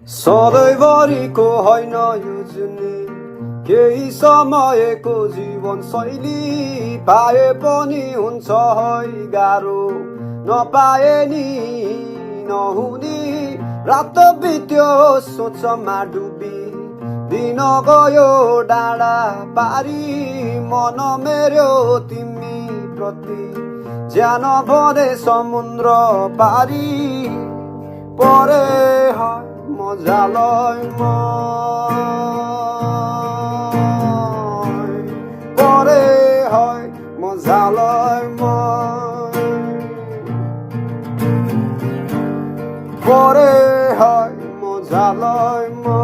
सधैँभरिको होइन यो जुनी केही समयको जीवन शैली पाए पनि हुन्छ है गाह्रो नपाए नि नहुने रात बित्यो सोचमा डुबी दिन गयो डाँडा पारी मन मेरो तिमी प्रति ज्यान भने समुद्र पारी परे हाय मजालयमा परे हाय मजालयमा परे हाय मजालयमा